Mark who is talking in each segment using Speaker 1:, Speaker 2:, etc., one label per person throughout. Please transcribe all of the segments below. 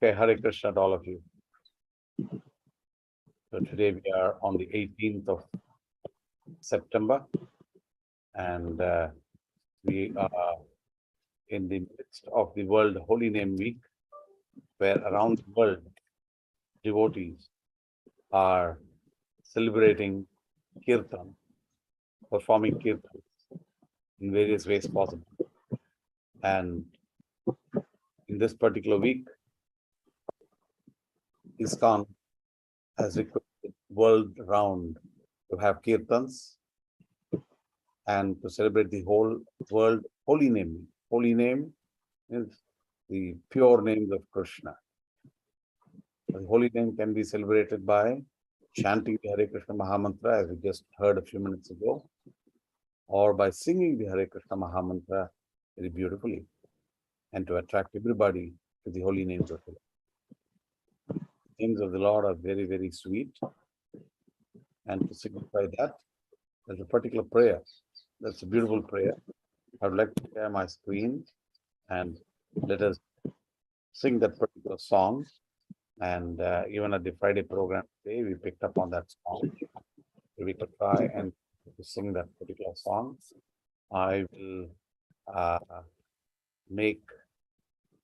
Speaker 1: Okay, Hare Krishna to all of you. So today we are on the 18th of September, and we are in the midst of the World Holy Name Week, where around the world devotees are celebrating kirtan, performing kirtan in various ways possible. And in this particular week, ISKCON has requested world round to have kirtans and to celebrate the whole world holy name. Holy name is the pure names of Krishna. The holy name can be celebrated by chanting the Hare Krishna Mahamantra, as we just heard a few minutes ago, or by singing the Hare Krishna Mahamantra very beautifully, and to attract everybody to the holy names of the Lord. The names of the Lord are very, very sweet, and to signify that, there's a particular prayer. That's a beautiful prayer. I would like to share my screen and let us sing that particular song. And even at the Friday program today, we picked up on that song. We could try and sing that particular song. I will make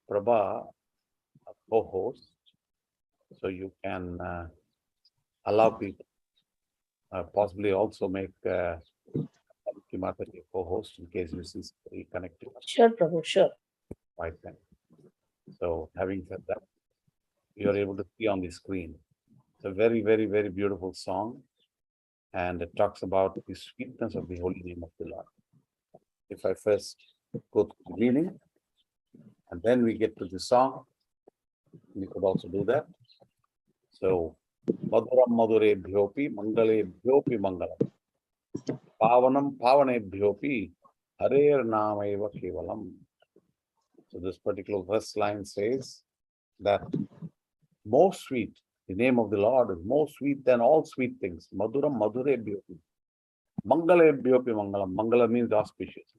Speaker 1: Prabha a co-host, so you can allow people, possibly also make Mataji a co-host in case you see somebody connected.
Speaker 2: Sure, Prabhu, sure.
Speaker 1: Right then. So having said that, you are able to see on the screen. It's a very, very, very beautiful song, and it talks about the sweetness of the holy name of the Lord. If I first go to the meaning, and then we get to the song, we could also do that. So, Maduram Madure Bhyopi, Mangale Bhyopi Mangalam. Pavanam Pavane Bhyopi, Harer Nameva Kevalam. So, this particular verse line says that most sweet, the name of the Lord is more sweet than all sweet things. Maduram Madure Bhyopi. Mangale Bhyopi Mangalam. Mangala means auspicious.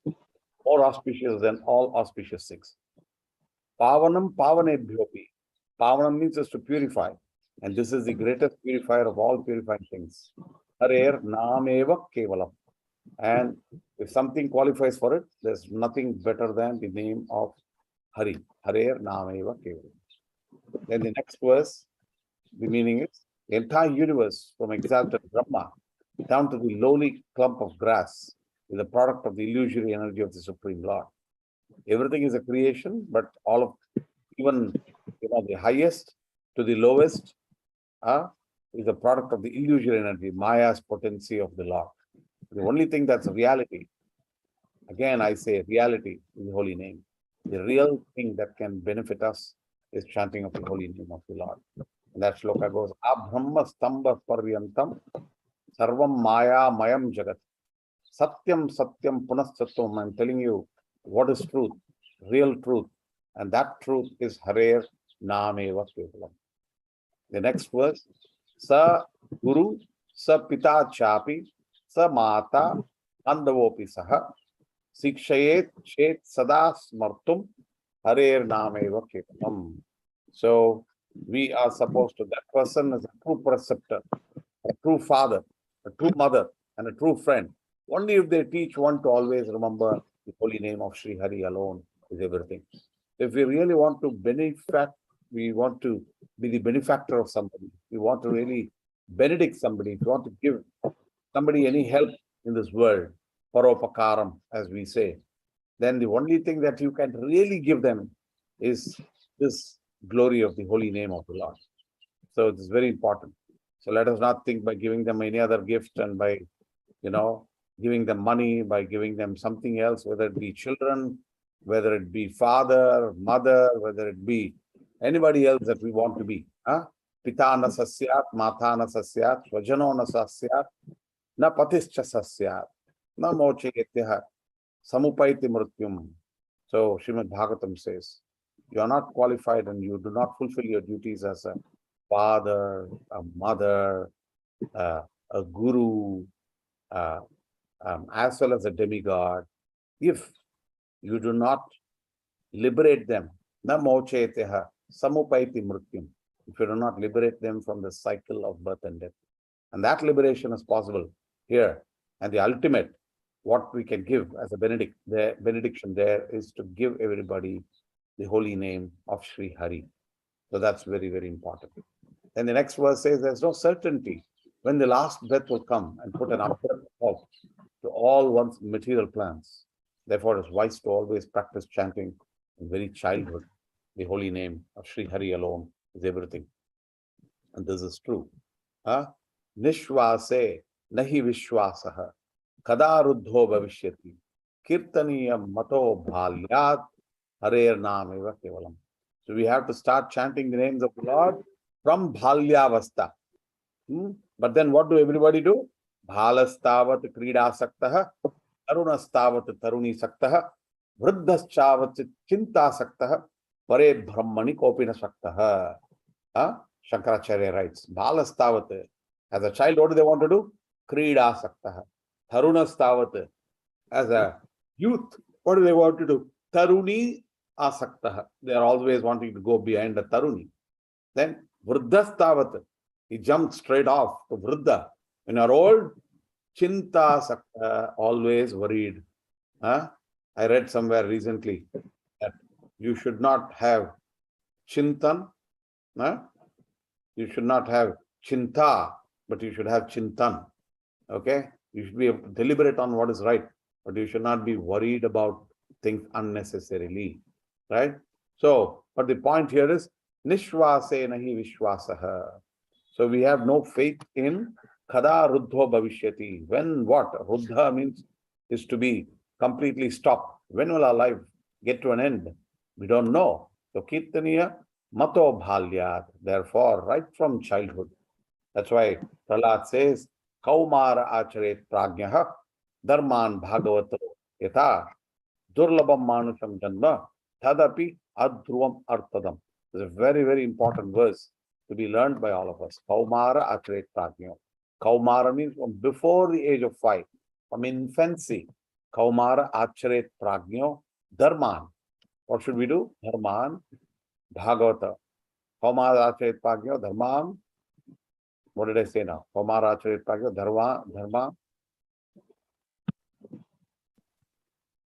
Speaker 1: More auspicious than all auspicious things. Pavanam Pavane Bhyopi. Pavanam means is to purify. And this is the greatest purifier of all purifying things. Harer Nameva Kevalam. And if something qualifies for it, there's nothing better than the name of Hari. Harer Nameva Kevalam. Then the next verse, the meaning is the entire universe from exalted Brahma down to the lowly clump of grass is a product of the illusory energy of the Supreme Lord. Everything is a creation, but all of, even the highest to the lowest is a product of the illusory energy, Maya's potency of the Lord. The only thing that's reality, again I say reality, is the holy name. The real thing that can benefit us is chanting of the holy name of the Lord. And that shloka goes, Abrahma stamba paryantam sarvam maya mayam jagat. Satyam satyam punasattvam. I'm telling you what is truth, real truth. And that truth is Harer Nameva Kevalam. The next verse, Sa Guru, Sa Pita Chapi, Sa Mata, Andavopi Saha, Sikshayet Chet Sada Smartum, Harer Nameva Kevalam. So we are supposed to, that person is a true preceptor, a true father, a true mother, and a true friend. Only if they teach one to always remember the holy name of Sri Hari alone is everything. If we really want to we want to be the benefactor of somebody, we want to really benedict somebody, if we want to give somebody any help in this world, paropakaram, as we say, then the only thing that you can really give them is this glory of the holy name of the Lord. So it's very important. So let us not think by giving them any other gift and by, giving them money, by giving them something else, whether it be children, whether it be father, mother, whether it be anybody else that we want to be. Pita na sasyat, mata na sasyat, svajano na sasyat, na patischa sasyat, na mochayetyaha, samupaiti mrityum. So Srimad Bhagavatam says, you are not qualified and you do not fulfill your duties as a father, a mother, a guru, as well as a demigod, if you do not liberate them, na mocheteha, samupaiti mrityum. If you do not liberate them from the cycle of birth and death. And that liberation is possible here. And the ultimate, what we can give as a benediction there is to give everybody the holy name of Sri Hari. So that's very, very important. Then the next verse says there's no certainty when the last breath will come and put an abrupt halt to all one's material plans. Therefore, it is wise to always practice chanting in very childhood. The holy name of Sri Hari alone is everything. And this is true. Nishvase nahi vishwasaha kada ruddho bhavishyati kirtaniyam mato bhalyat harer naam eva kevalam. So we have to start chanting the names of the Lord from Bhalyavastha. But then what do everybody do? Bhalastavat krida saktaha, tarunastavat taruni saktaha, vriddhaschavat chinta saktaha, pare brahmani kopina saktaha. Shankaracharya writes, Bhalastavat. As a child, what do they want to do? Krida saktaha. Tarunastavat. As a youth, what do they want to do? Taruni asaktaha. They are always wanting to go behind the taruni. Then vriddhastavat. He jumped straight off to vriddha. When you are old, chinta sakta, always worried. I read somewhere recently that you should not have chintan. You should not have chinta, but you should have chintan. Okay? You should be able to deliberate on what is right, but you should not be worried about things unnecessarily. Right? So, but the point here is nishvase nahi vishwasaha. So we have no faith in kada ruddho bhavishyati. When what? Ruddha means is to be completely stopped. When will our life get to an end? We don't know. So kirtaniya mato bhalyat. Therefore, right from childhood. That's why Prahlad says, Kaumara acharet prajnaha dharman bhagavato yata durlabam manusham janma tadapi adhruvam artadam. It's a very, very important verse to be learned by all of us. Kaumara acharet prajnaha. Kaumara means from before the age of 5, from infancy. Kaumara acharet prajnaha dharman. What should we do? Dharman bhagavata. Kaumara acharet prajnaha dharman. What did I say now? Kaumara acharet prajnaha dharma.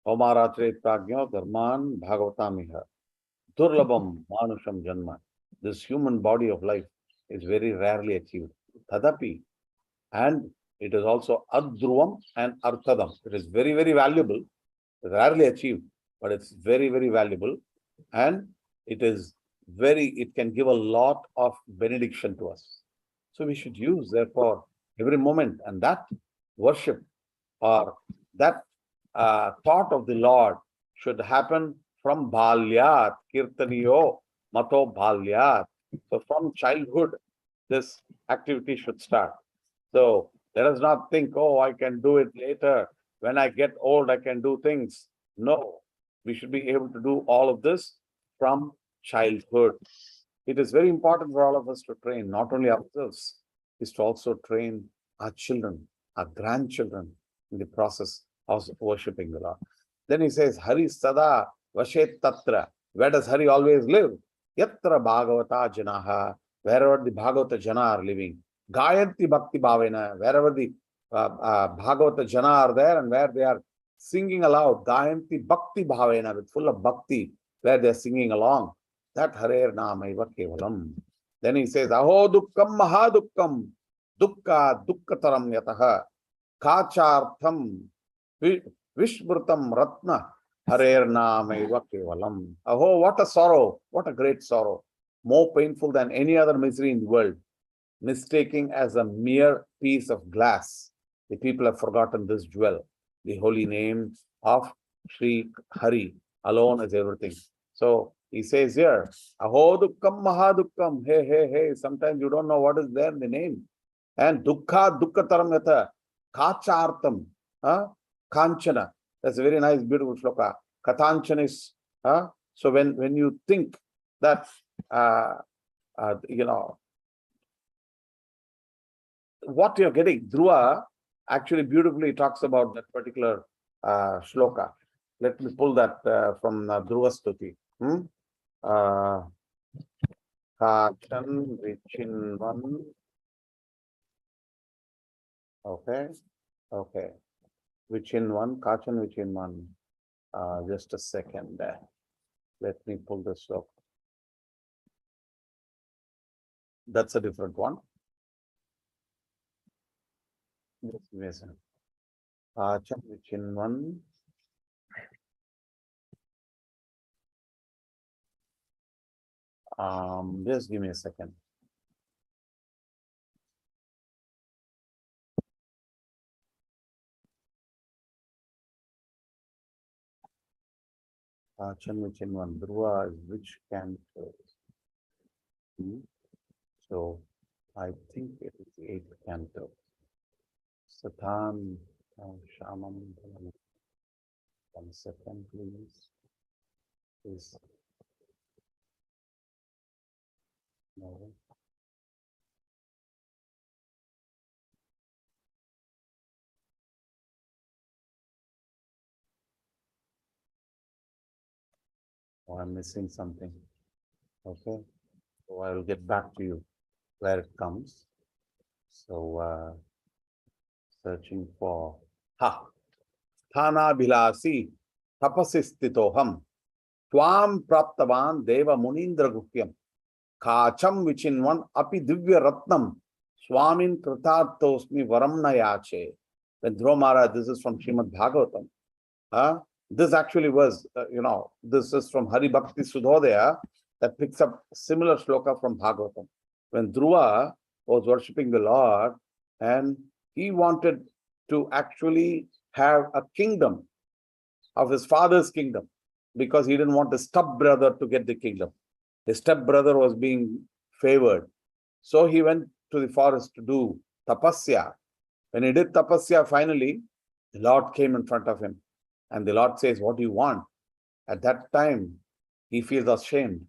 Speaker 1: Kaumara acharet prajnaha dharman bhagavatamiha. Durlabam manusham janma. This human body of life is very rarely achieved. Tadapi. And it is also adhruvam and arthadam. It is very, very valuable. Rarely achieved, but it's very, very valuable. And it can give a lot of benediction to us. So we should use, therefore, every moment. And that worship or that thought of the Lord should happen from Bhalyat, Kirtaniyo, Mato Bhalyat. So from childhood, this activity should start. So let us not think, oh, I can do it later. When I get old, I can do things. No, we should be able to do all of this from childhood. It is very important for all of us to train, not only ourselves, is to also train our children, our grandchildren in the process of worshipping the Lord. Then he says, Hari Sada Vashet Tatra. Where does Hari always live? Yatra Bhagavata Janaha. Wherever the Bhagavata Jana are living. Gayanti Bhakti Bhavena. Wherever the Bhagavata Jana are there and where they are singing aloud. Gayanti Bhakti Bhavena, with full of bhakti, where they are singing along. That Harer Namaiva Kevalam. Then he says, Aho Dukkam Mahadukkam Dukka Dukkataram Yataha Kachartham Vishmrutam Ratna Harer Namaiva Kevalam. Aho, what a sorrow, what a great sorrow. More painful than any other misery in the world. Mistaking as a mere piece of glass. The people have forgotten this jewel. The holy name of Sri Hari alone is everything. So he says here, Aho Dukkam Mahadukkam. Hey, hey, hey. Sometimes you don't know what is there in the name. And Dukkha Dukkataram Yata. Kachartam. Kanchana. That's a very nice, beautiful shloka. Katanchana is. So when you think that, what you're getting, Dhruva actually beautifully talks about that particular shloka. Let me pull that from Dhruva Stuti. Kachan Vichinvan. Okay. Okay. Vichinvan. Kachan Vichinvan. Just a second there. Let me pull this up. That's a different one. Just give me a second. Kachan Vichinvan. Just give me a second. Kachan Vichinvan. Dhruva is which canto? So I think it is the eighth canto. Satan Shamam. One second, please. Please. No. Oh, I'm missing something. Okay. So I will get back to you where it comes. So searching for Thana Bilasi Tapasistitoham Twam Praptavan Deva Munindra Guhyam Kacham Vichinvan Api Divya Ratnam Swamin Kritartosmi Varamna Yache. When Dhruva, this is from Srimad Bhagavatam. This actually was, this is from Hari Bhakti Sudhodaya that picks up similar shloka from Bhagavatam. When Dhruva was worshipping the Lord and he wanted to actually have a kingdom of his father's kingdom because he didn't want his stepbrother to get the kingdom. His stepbrother was being favored. So he went to the forest to do tapasya. When he did tapasya, finally, the Lord came in front of him. And the Lord says, what do you want? At that time, he feels ashamed.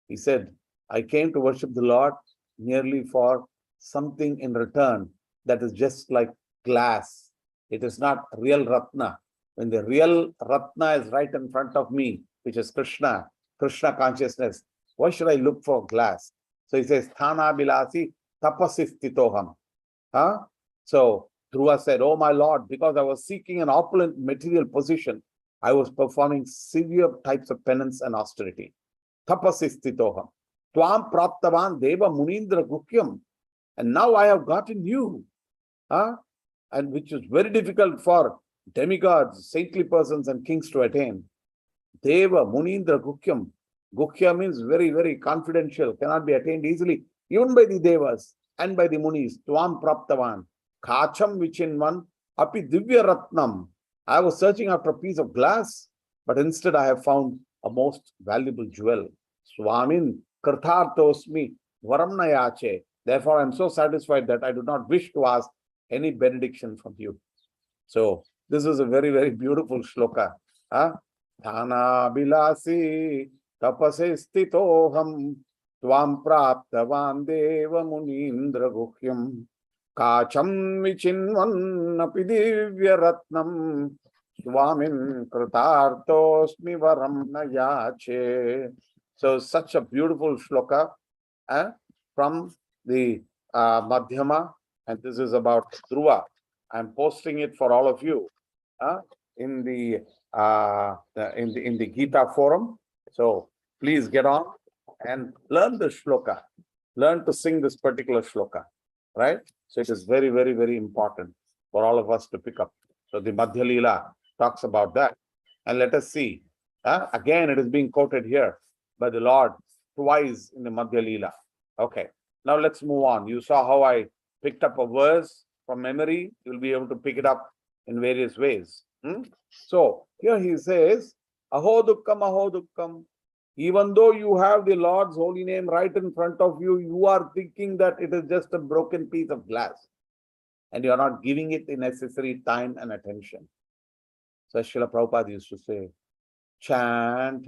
Speaker 1: He said, I came to worship the Lord merely for something in return that is just like glass. It is not real Ratna. When the real Ratna is right in front of me, which is Krishna consciousness, why should I look for glass? So he says, Thana Bilasi Tapasistitoham. So Dhruva said, oh my Lord, because I was seeking an opulent material position, I was performing severe types of penance and austerity. Tapasistitoham. Tvam praptavan deva munindra gukyam. And now I have gotten you. And which is very difficult for demigods, saintly persons and kings to attain. Deva munindra gukyam. Gukhya means very, very confidential, cannot be attained easily, even by the devas and by the munis. Tvam praptavan. Kacham vichinvan api divya ratnam. I was searching after a piece of glass, but instead I have found a most valuable jewel. Swamin Karthartosmi Varamna Yache. Therefore, I am so satisfied that I do not wish to ask any benediction from you. So, this is a very, very beautiful shloka. Thana Bilasi Tapase Stitoham Tvam Praptavan Deva Munindra Guhyam Kacham Vichinvan Api Divya Ratnam Swamin Kritartosmi Varamna Yache. So such a beautiful shloka from the Madhyama, and this is about Dhruva. I'm posting it for all of you in the Gita forum. So please get on and learn the shloka. Learn to sing this particular shloka, right? So it is very, very, very important for all of us to pick up. So the Madhya Leela talks about that. And let us see. Again, it is being quoted here by the Lord twice in the Madhya Leela. Okay. Now let's move on. You saw how I picked up a verse from memory. You'll be able to pick it up in various ways. So here he says, Aho Dukkam, Aho Dukkam. Even though you have the Lord's holy name right in front of you, you are thinking that it is just a broken piece of glass. And you are not giving it the necessary time and attention. So Srila Prabhupada used to say, chant,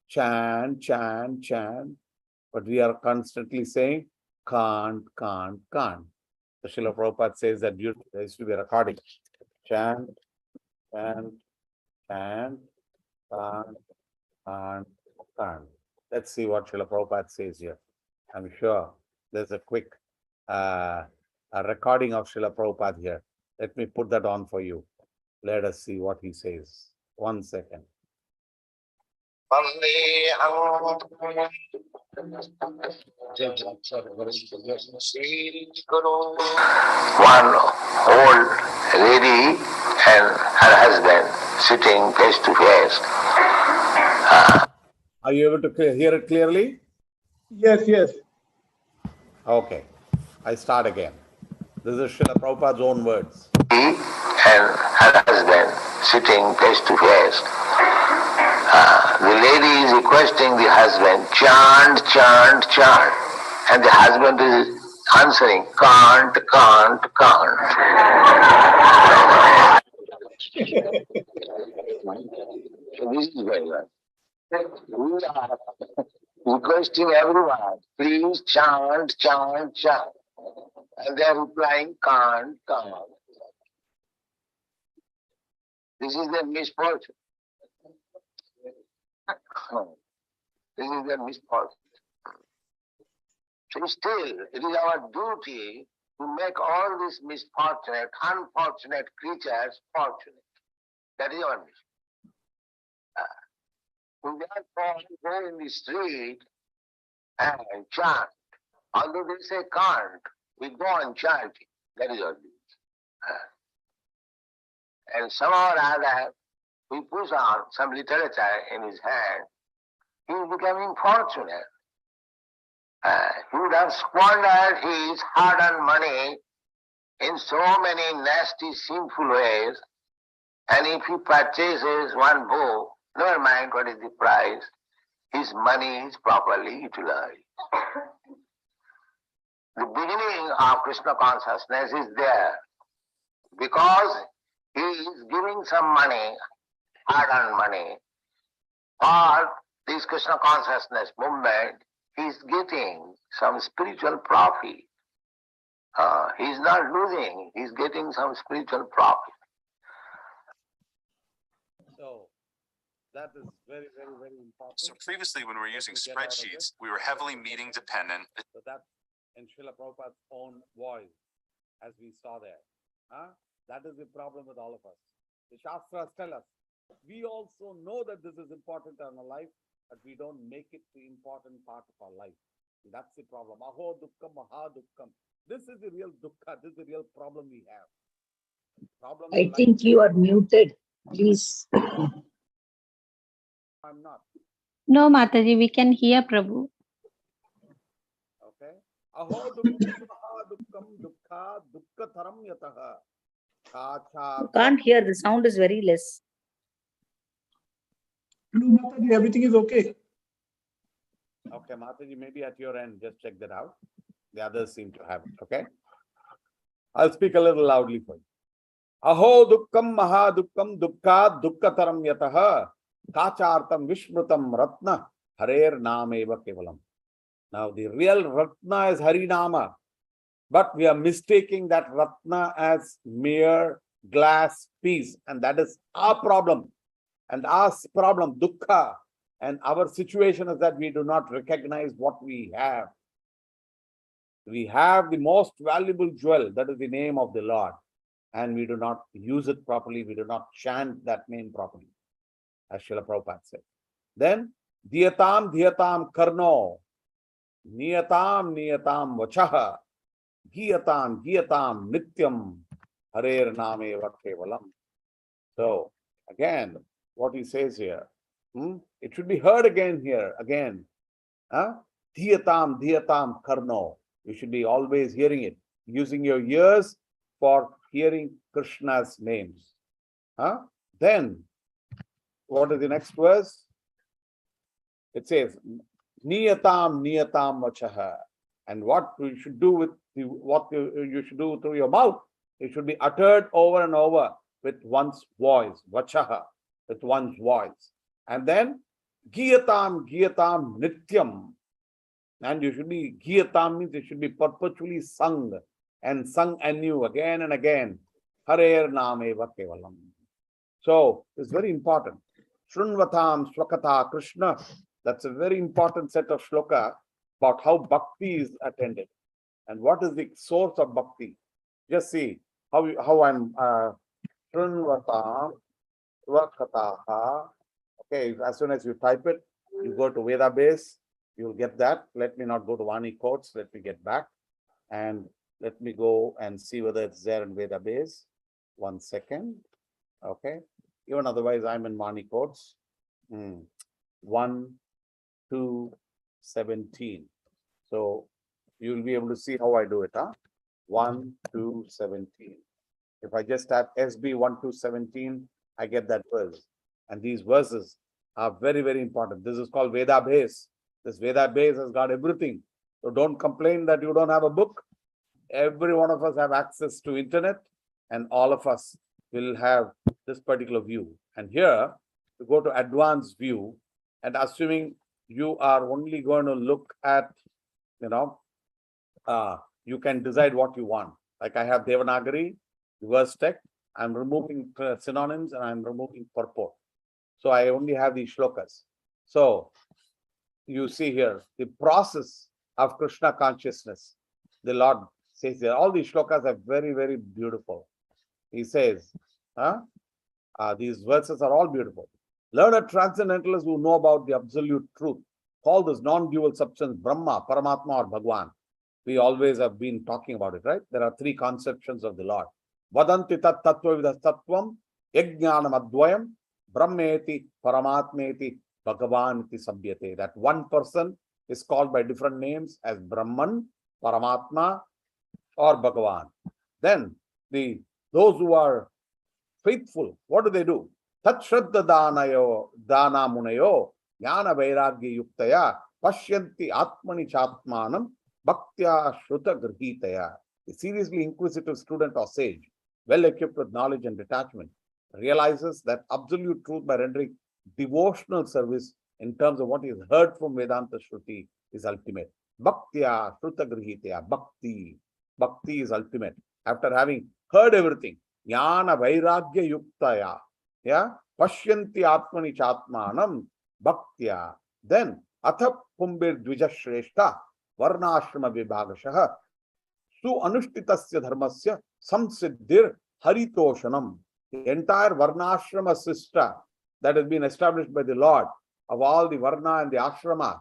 Speaker 1: chant, chant, chant. But we are constantly saying, can't. So Srila Prabhupada says that there used to be a recording. Chant, chant, chant, can't. Let's see what Srila Prabhupada says here. I'm sure there's a quick a recording of Srila Prabhupada here. Let me put that on for you. Let us see what he says. 1 second.
Speaker 2: One old lady and her husband sitting face to face.
Speaker 1: Are you able to hear it clearly?
Speaker 3: Yes, yes.
Speaker 1: Okay. I start again. This is Srila Prabhupada's own words.
Speaker 2: He and her husband sitting face to face. The lady is requesting the husband, chant, chant, chant. And the husband is answering, can't, can't, can't. So this is going on. We are requesting everyone, please chant, chant, chant. And they are replying, can't, can't. This is their misfortune. This is their misfortune. So still, it is our duty to make all these misfortunate, unfortunate creatures fortunate. That is our mission. We therefore go in the street and chant. Although they say can't, we go on chanting. That is our duty. And somehow or other, we push on some literature in his hand. He is becoming fortunate. He would have squandered his hard-earned money in so many nasty, sinful ways. And if he purchases one book, never mind what is the price, his money is properly utilized. The beginning of Krishna consciousness is there because he is giving some money, hard-earned money, for this Krishna consciousness movement. He is getting some spiritual profit. He is not losing, he is getting some spiritual profit.
Speaker 1: So that is very, very, very important.
Speaker 4: So previously, when we were using spreadsheets, we were heavily meeting dependent.
Speaker 1: So that's in Srila Prabhupada's own voice, as we saw there. That is the problem with all of us. The Shastras tell us, we also know that this is important in our life, but we don't make it the important part of our life. That's the problem. Aho dukkam, maha dukkam. This is the real dukkha. This is the real problem we have. Problem
Speaker 5: I think you are muted. Please.
Speaker 1: I'm not.
Speaker 6: No, Mataji, we can hear Prabhu.
Speaker 1: Okay. Aho dukkam, maha dukkam, dukkha, dukkataram yataha.
Speaker 5: You can't hear. The sound is very less.
Speaker 3: No, Mataji, everything is okay.
Speaker 1: Okay, Mataji, maybe at your end, just check that out. The others seem to have it, okay? I'll speak a little loudly for you. Aho dukkam maha dukkam dukkha dukkataram yataha kachartam vishmrutam ratna harer nameva kevalam. Now, the real ratna is Harinama, but we are mistaking that ratna as mere glass piece, and that is our problem. And our problem, dukkha, and our situation is that we do not recognize what we have. We have the most valuable jewel, that is the name of the Lord, and we do not use it properly. We do not chant that name properly, as Srila Prabhupada said. Then, diyatam diyatam karno, niyatam niyatam vachaha, giyatam giyatam nityam, harer name vakevalam. So, again, what he says here, it should be heard again here, again. Diyatam diyatam karno. You should be always hearing it, using your ears for hearing Krishna's names. Then, what is the next verse? It says, niyatam niyatam vachaha. And what you should do with what you should do through your mouth, it should be uttered over and over with one's voice, vachaha, with one's voice. And then, giyatam giyatam nityam. And you should be, giyatam means it should be perpetually sung and sung anew again and again. Harer nameva kevalam. So it's very important. Shrunvatam slokata Krishna. That's a very important set of shloka about how bhakti is attended and what is the source of bhakti. Just see how I'm Shrunvatam Svakataha. Okay, as soon as you type it, you go to Veda base, you'll get that. Let me not go to Vani quotes, let me get back and let me go and see whether it's there in Veda base. 1 second. Okay. Even otherwise, I'm in Vani quotes. 1, 2, 17. So you'll be able to see how I do it. 1, 2, 17. If I just type SB 1 to 17, I get that verse. And these verses are very, very important. This is called Veda base. This Veda base has got everything. So don't complain that you don't have a book. Every one of us have access to internet, and all of us will have this particular view. And here, you go to advanced view, and assuming you are only going to look at, you can decide what you want. Like I have Devanagari, reverse text, I'm removing synonyms and I'm removing purport. So I only have these shlokas. So you see here the process of Krishna consciousness. The Lord says that all these shlokas are very, very beautiful. He says, these verses are all beautiful. Learned transcendentalists who know about the absolute truth call this non-dual substance Brahma, Paramatma, or Bhagwan. We always have been talking about it, right? There are 3 conceptions of the Lord. Vadanti tat tattva vidastatvam yajnanam advayam brahmeti paramatmeti bhagavaniti sabhyate. That one person is called by different names as Brahman, Paramatma, or Bhagavan. Then those who are faithful, what do? Tat shraddha dana munayo jnana vairagya yuktaya pashyanti atmani chatmanam bhaktya shruta grihitaya. A seriously inquisitive student or sage, well equipped with knowledge and detachment, realizes that absolute truth by rendering devotional service in terms of what is heard from Vedanta Shruti is ultimate. Bhaktya shruta grihitaya. Bhakti is ultimate. After having heard everything, jnana vairagya yuktaya, pashyanti atmani chatmanam bhaktya. Then atha pumbir dvija shreshta varnashrama vibhagashaha su anushtitasya dharmasya samsiddhir haritoshanam. The entire varnashrama system that has been established by the Lord of all the varna and the ashrama,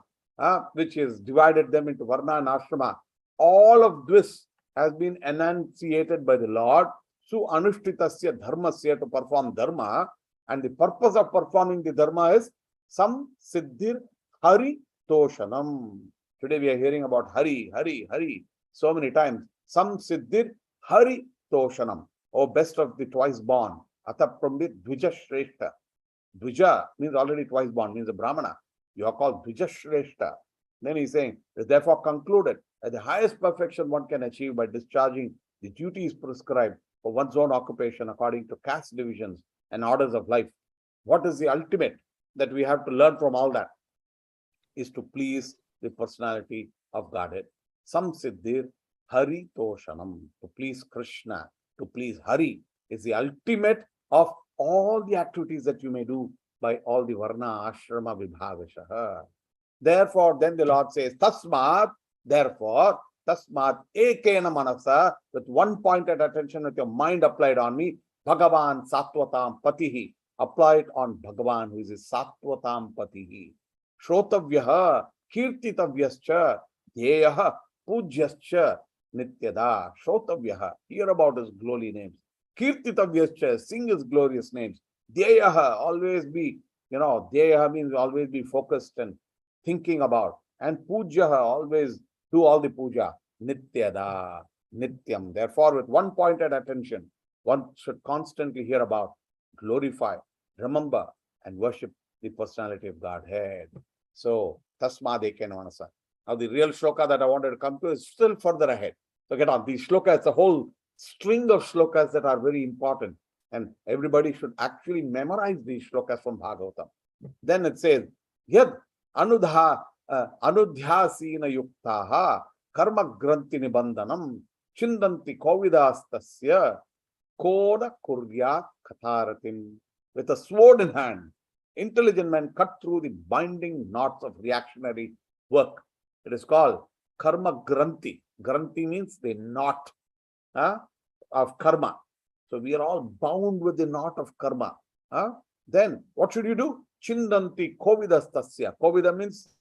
Speaker 1: which is divided them into varna and ashrama, all of this has been enunciated by the Lord. Su anushtitasya dharmasya, to perform dharma, and the purpose of performing the dharma is samsiddhir haritoshanam. Today we are hearing about Hari, Hari, Hari so many times. Samsiddhir haritoshanam. Oh, best of the twice born. Atha Prambit Dvija Shreshta. Dvija means already twice born, means a Brahmana. You are called Dvija Shreshta. Then he's saying, it's therefore concluded that the highest perfection one can achieve by discharging the duties prescribed for one's own occupation according to caste divisions and orders of life. What is the ultimate that we have to learn from all that? Is to please the personality of Godhead. Samsiddhir haritoshanam. To please Krishna, to please Hari is the ultimate of all the activities that you may do by all the varna, ashrama, vibhagashaha. Therefore, then the Lord says, tasmat, therefore, tasmat ekena manasa, with one pointed attention, with your mind applied on me, Bhagavan Sattvatam Patihi, applied on Bhagavan, who is his Sattvatam Patihi. Shrotavyaha, Kirtitavyascha, Dheyaha, Pujyascha, Nityada. Shrotavyaha, hear about his glory names. Kirtitavyascha, sing his glorious names. Dheyaha, always be, Dheyaha means always be focused and thinking about. And Pujyaha, always do all the puja. Nityada, Nityam. Therefore, with one pointed attention, one should constantly hear about, glorify, remember, and worship the personality of Godhead. So, Tasmad ekena manasa. Now, the real shloka that I wanted to come to is still further ahead. So, get on. These shlokas, it's a whole string of shlokas that are very important. And everybody should actually memorize these shlokas from Bhagavatam. Then it says, Yad anudhyasina yuktaha karma granti nibandhanam chindanti kovidastasya koda kurya katharatim. With a sword in hand, intelligent men cut through the binding knots of reactionary work It is called karma granthi. Granthi means the knot of karma. So we are all bound with the knot of karma. Then what should you do? Chindanti kovidastasya. Kovida means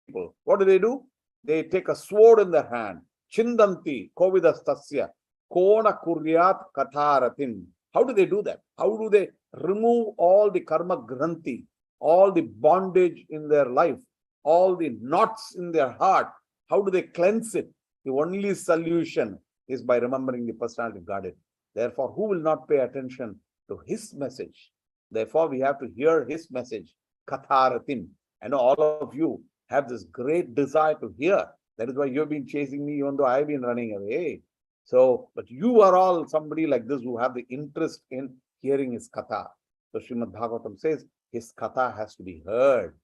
Speaker 1: people. What do? They take a sword in their hand. Chindanti kovidastasya. Kona kuryat katharatin. How do they do that? How do they remove all the karma granthi, all the bondage in their life, all the knots in their heart? How do they cleanse it? The only solution is by remembering the personality of Godhead. Therefore, who will not pay attention to his message? Therefore, we have to hear his message, Katharatim. I know all of you have this great desire to hear. That is why you've been chasing me, even though I've been running away. So, but you are all somebody like this who have the interest in hearing his katha. So Srimad Bhagavatam says his katha has to be heard.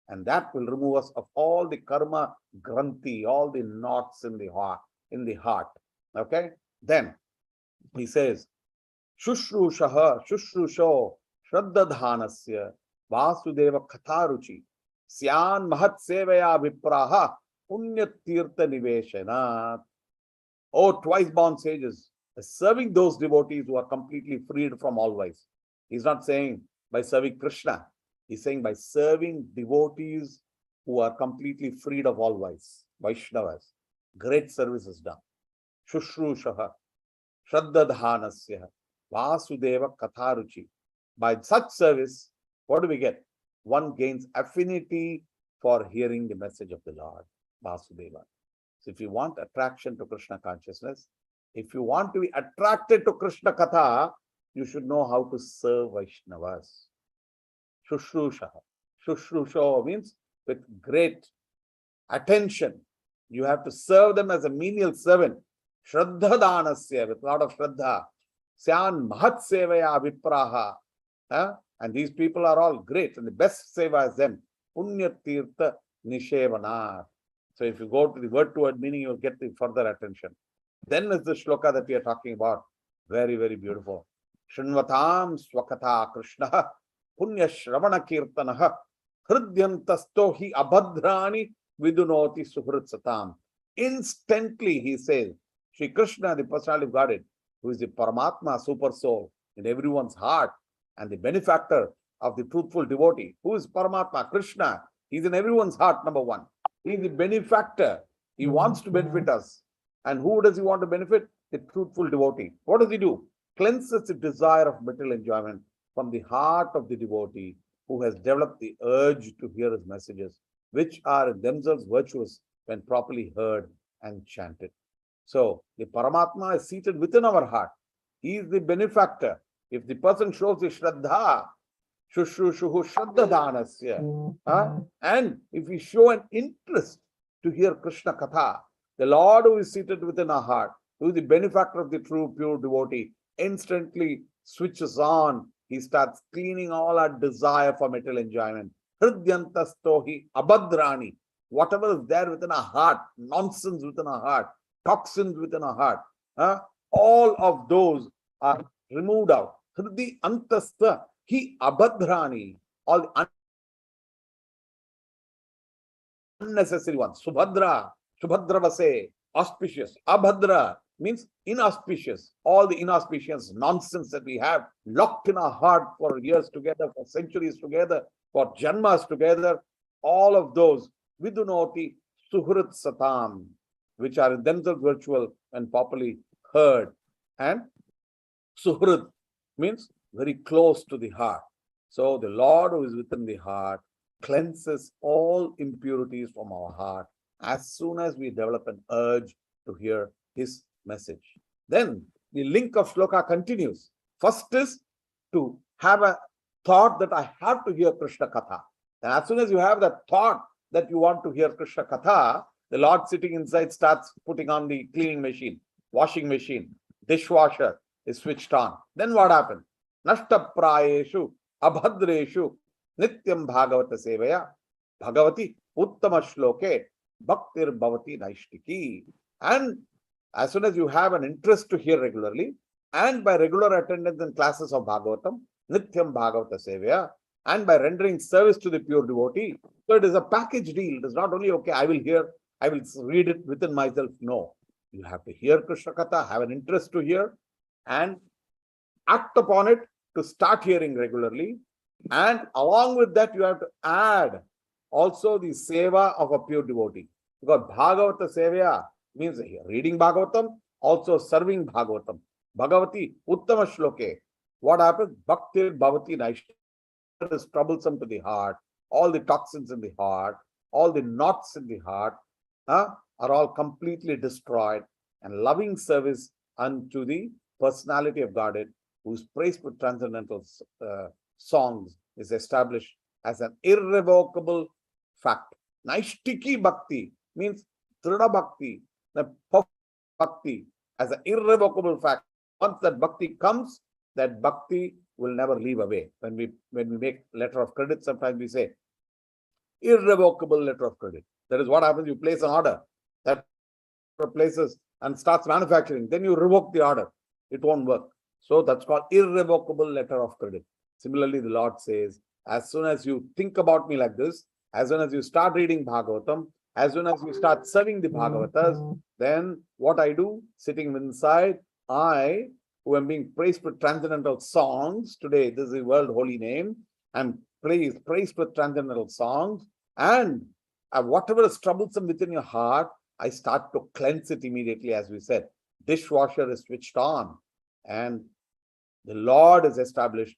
Speaker 1: And that will remove us of all the karma granthi, all the knots in the heart. Okay? Then he says, Shushrushaha, Shushrusho, Shraddadhanasya, Vasudeva Katharuchi, Syan Mahat Sevaya Vipraha, Punya Tirtha Niveshana. Oh, twice born sages, serving those devotees who are completely freed from all vice. He's not saying by serving Krishna. He's saying by serving devotees who are completely freed of all vice. Vaishnavas. Great service is done. Shushrushaha, Shraddadhanasya, Vasudeva Katharuchi. By such service, what do we get? One gains affinity for hearing the message of the Lord, Vasudeva. So if you want attraction to Krishna consciousness, if you want to be attracted to Krishna Katha, you should know how to serve Vaishnavas. Shushrusha. Shushrusha means with great attention. You have to serve them as a menial servant. Shraddhadanasya, with a lot of Shraddha. Syan Mahat Sevaya Vipraha. And these people are all great, and the best seva is them. Punya Tirtha Nishevana. So if you go to the word-to-word meaning, you'll get the further attention. Then is the shloka that we are talking about. Very, very beautiful. Shrunvatam swakatha Krishna punya shravana kirtanaha hridyantasto hi abhadrani vidunoti suhritsatam. Instantly, he says, Shri Krishna, the personality of Godhead, who is the Paramatma, super soul in everyone's heart, and the benefactor of the truthful devotee. Who is Paramatma? Krishna. He's in everyone's heart, number one. He is the benefactor. He wants to benefit us. And who does he want to benefit? The truthful devotee. What does he do? Cleanses the desire of material enjoyment from the heart of the devotee who has developed the urge to hear his messages, which are in themselves virtuous when properly heard and chanted. So, the Paramatma is seated within our heart. He is the benefactor. If the person shows the Shraddha, Shushrushuhu Shraddhadanasya, and if we show an interest to hear Krishna Katha, the Lord who is seated within our heart, who is the benefactor of the true, pure devotee, instantly switches on. He starts cleaning all our desire for material enjoyment. Hridyantastohi abhadrani. Whatever is there within our heart, nonsense within our heart, toxins within our heart, all of those are removed out. Hridi antastha hi abhadrani. All the unnecessary ones. Subhadra, Subhadravase, auspicious. Abhadra means inauspicious. All the inauspicious nonsense that we have locked in our heart for years together, for centuries together, for janmas together, all of those vidunoti suhrit satam, which are in themselves virtual and properly heard. And suhrit means very close to the heart. So the Lord who is within the heart cleanses all impurities from our heart as soon as we develop an urge to hear his message. Then the link of shloka continues. First is to have a thought that I have to hear Krishna Katha. And as soon as you have that thought that you want to hear Krishna Katha, the Lord sitting inside starts putting on the cleaning machine, washing machine, dishwasher is switched on. Then what happens? Nashta prayeshu abhadreshu nityam bhagavata sevaya bhagavati uttama shloke bhaktir bhavati naishtiki. And as soon as you have an interest to hear regularly, and by regular attendance in classes of Bhagavatam, nityam bhagavata sevaya, and by rendering service to the pure devotee, so it is a package deal. It is not only, okay, I will hear I will read it within myself. No, you have to hear Krishna Katha, have an interest to hear, and act upon it to start hearing regularly. And along with that, you have to add also the seva of a pure devotee. Because Bhagavata Sevaya means reading Bhagavatam, also serving Bhagavatam. Bhagavati Uttama Shloke. What happens? Bhakti Bhavati Naishta is troublesome to the heart. All the toxins in the heart, all the knots in the heart are all completely destroyed. And loving service unto the personality of Godhead, whose praised with transcendental songs is established as an irrevocable fact. Naishtiki Bhakti means Trida Bhakti, the perfect Bhakti as an irrevocable fact. Once that Bhakti comes, that Bhakti will never leave away. When we make letter of credit, sometimes we say irrevocable letter of credit. That is what happens. You place an order, that places and starts manufacturing. Then you revoke the order. It won't work. So that's called irrevocable letter of credit. Similarly, the Lord says, as soon as you think about me like this, as soon as you start reading Bhagavatam, as soon as you start serving the Bhagavatas, then what I do, sitting inside, I, who am being praised with transcendental songs, today this is the world holy name, and praised with transcendental songs, and whatever is troublesome within your heart, I start to cleanse it immediately, as we said. Dishwasher is switched on, and the Lord is established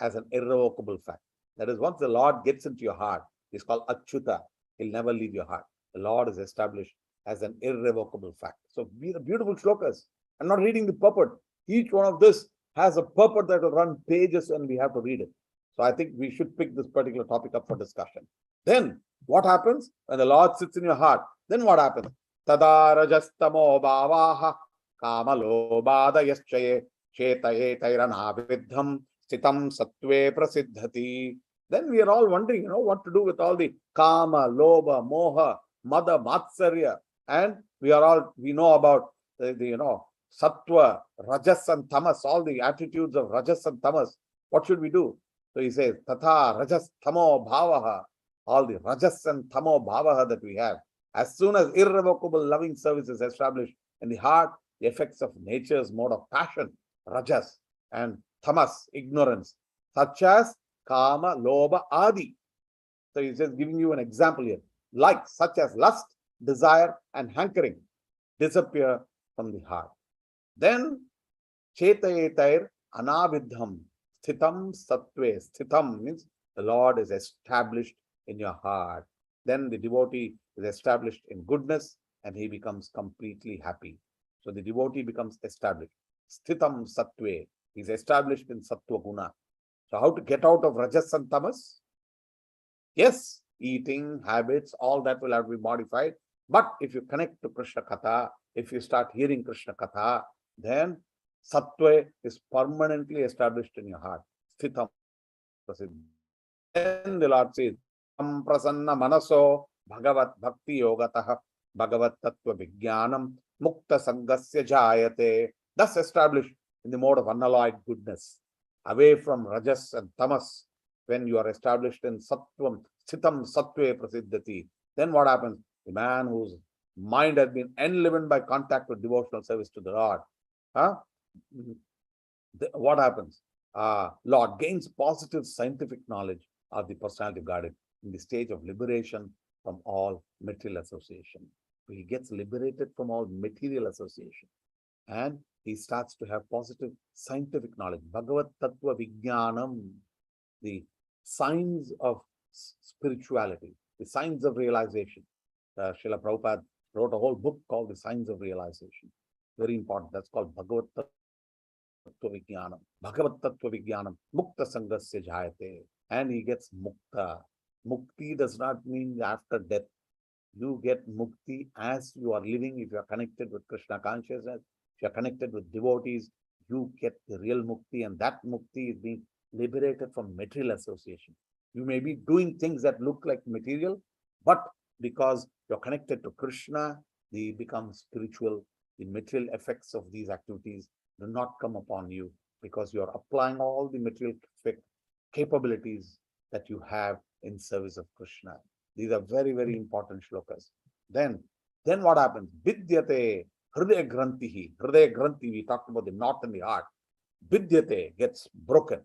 Speaker 1: as an irrevocable fact. That is, once the Lord gets into your heart, it's called Achyuta. He'll never leave your heart. The Lord is established as an irrevocable fact. So these are beautiful shlokas. I'm not reading the purport. Each one of this has a purport that will run pages and we have to read it. So I think we should pick this particular topic up for discussion. Then what happens when the Lord sits in your heart? Then what happens? Tada rajastamo bhavaha kamalobhadayaschaye chetaye tairanavidham stitam sattve prasiddhati. Then we are all wondering, what to do with all the kama, loba, moha, mada, matsarya. And we know about the sattva, rajas and tamas, all the attitudes of rajas and tamas. What should we do? So he says, tatha rajas tamo bhavaha, all the rajas and tamo bhavaha that we have. As soon as irrevocable loving service is established in the heart, the effects of nature's mode of passion, rajas, and tamas, ignorance, such as kama, loba, adi. So he's just giving you an example here. Like, such as lust, desire, and hankering disappear from the heart. Then, chetayetair anavidham, sthitam sattve. Sthitam means the Lord is established in your heart. Then the devotee is established in goodness and he becomes completely happy. So the devotee becomes established. Sthitam sattve. He's established in sattva guna. So how to get out of rajas and tamas? Yes, eating, habits, all that will have to be modified. But if you connect to Krishna Katha, if you start hearing Krishna Katha, then sattva is permanently established in your heart. Sthitam. Then the Lord says, prasanna manaso bhagavat bhakti yogatah bhagavat tattva vijnanam mukta sangasya jayate. Thus established in the mode of unalloyed goodness, away from rajas and tamas. When you are established in sattvam, sthitam sattve prasiddhati, then what happens? The man whose mind has been enlivened by contact with devotional service to the Lord, what happens? Lord gains positive scientific knowledge of the personality of Godhead in the stage of liberation from all material association. So he gets liberated from all material association and he starts to have positive scientific knowledge. Bhagavat Tattva Vijnanam, the signs of spirituality, the signs of realization. Srila Prabhupada wrote a whole book called The Signs of Realization. Very important. That's called Bhagavat Tattva Vijnanam. Bhagavat Tattva Vijnanam. Mukta Sangasya Jayate. And he gets mukta. Mukti does not mean after death. You get mukti as you are living. If you are connected with Krishna consciousness, if you are connected with devotees, you get the real mukti, and that mukti is being liberated from material association. You may be doing things that look like material, but because you're connected to Krishna, they become spiritual. The material effects of these activities do not come upon you because you're applying all the material capabilities that you have in service of Krishna. These are very, very important shlokas. Then Then what happens? Vidyate hridaya grantihi. Hridaya granthi, we talked about the knot in the heart. Vidyate gets broken.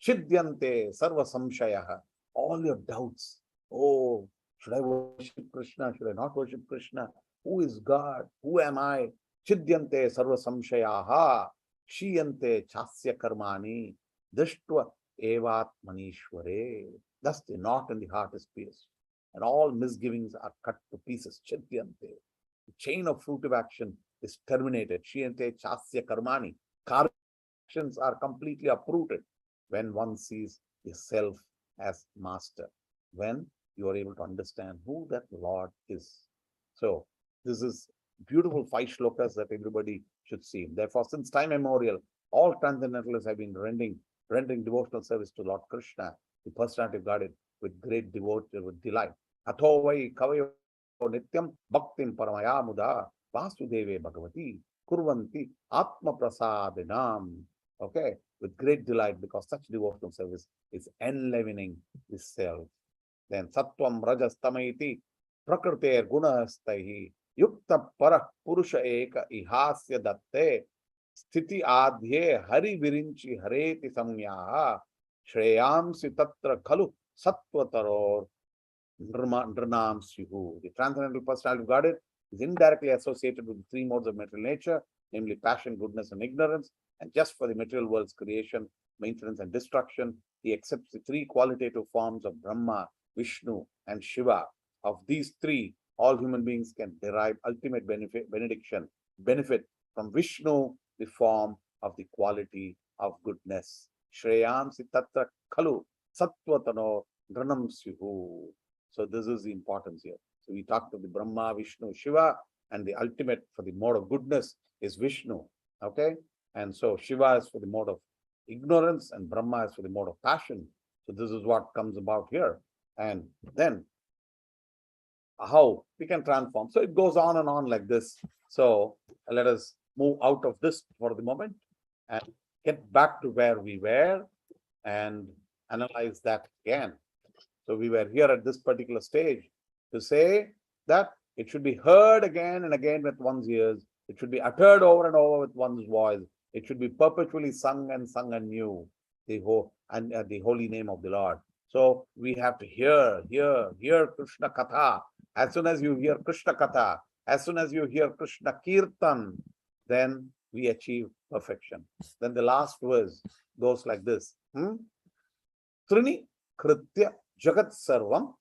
Speaker 1: Chidyante sarva samshayaha. All your doubts. Oh, should I worship Krishna? Should I not worship Krishna? Who is God? Who am I? Chidyante sarva samshayaha. Shiyante chasya karmani. Dashtva evat manishware. Thus the knot in the heart is pierced. And all misgivings are cut to pieces. Chidyante. The chain of fruitive action is terminated. Shiyante chasya karmani. Actions are completely uprooted when one sees the self as master, when you are able to understand who that Lord is. So this is beautiful 5 shlokas that everybody should see. Therefore, since time immemorial, all transcendentalists have been rendering devotional service to Lord Krishna, the personality of Godhead, with great devotion, with delight. Atho vai kavayo nityam bhaktim paramaya muda vasudeve bhagavati kurvanti atma prasadinam. Okay, with great delight, because such devotional service is enlivening the self. Then sattvam rajas tamaiti prakrite gunastaihi yukta parah purusha eka ihasya datte sthiti adhye hari virinchi hareti samyaha shreyamsi tatra khalu sattvataror nirnam syuhu. The transcendental personality of Godhead is indirectly associated with the 3 modes of material nature, namely passion, goodness, and ignorance. And just for the material world's creation, maintenance, and destruction, he accepts the 3 qualitative forms of Brahma, Vishnu, and Shiva. Of these 3, all human beings can derive ultimate benefit from Vishnu, the form of the quality of goodness. Shreyamsi tatra khalu sattvatano granam syuhu. So this is the importance here. So we talked of the Brahma, Vishnu, Shiva, and the ultimate for the mode of goodness is Vishnu. Okay? And so Shiva is for the mode of ignorance and Brahma is for the mode of passion. So this is what comes about here. And then how we can transform. So it goes on and on like this. So let us move out of this for the moment and get back to where we were and analyze that again. So we were here at this particular stage to say that it should be heard again and again with one's ears. It should be uttered over and over with one's voice. It should be perpetually sung anew, the holy name of the Lord. So we have to hear Krishna Katha. As soon as you hear Krishna Katha, as soon as you hear Krishna Kirtan, then we achieve perfection. Then the last verse goes like this. Trini Kritya Jagat Sarvam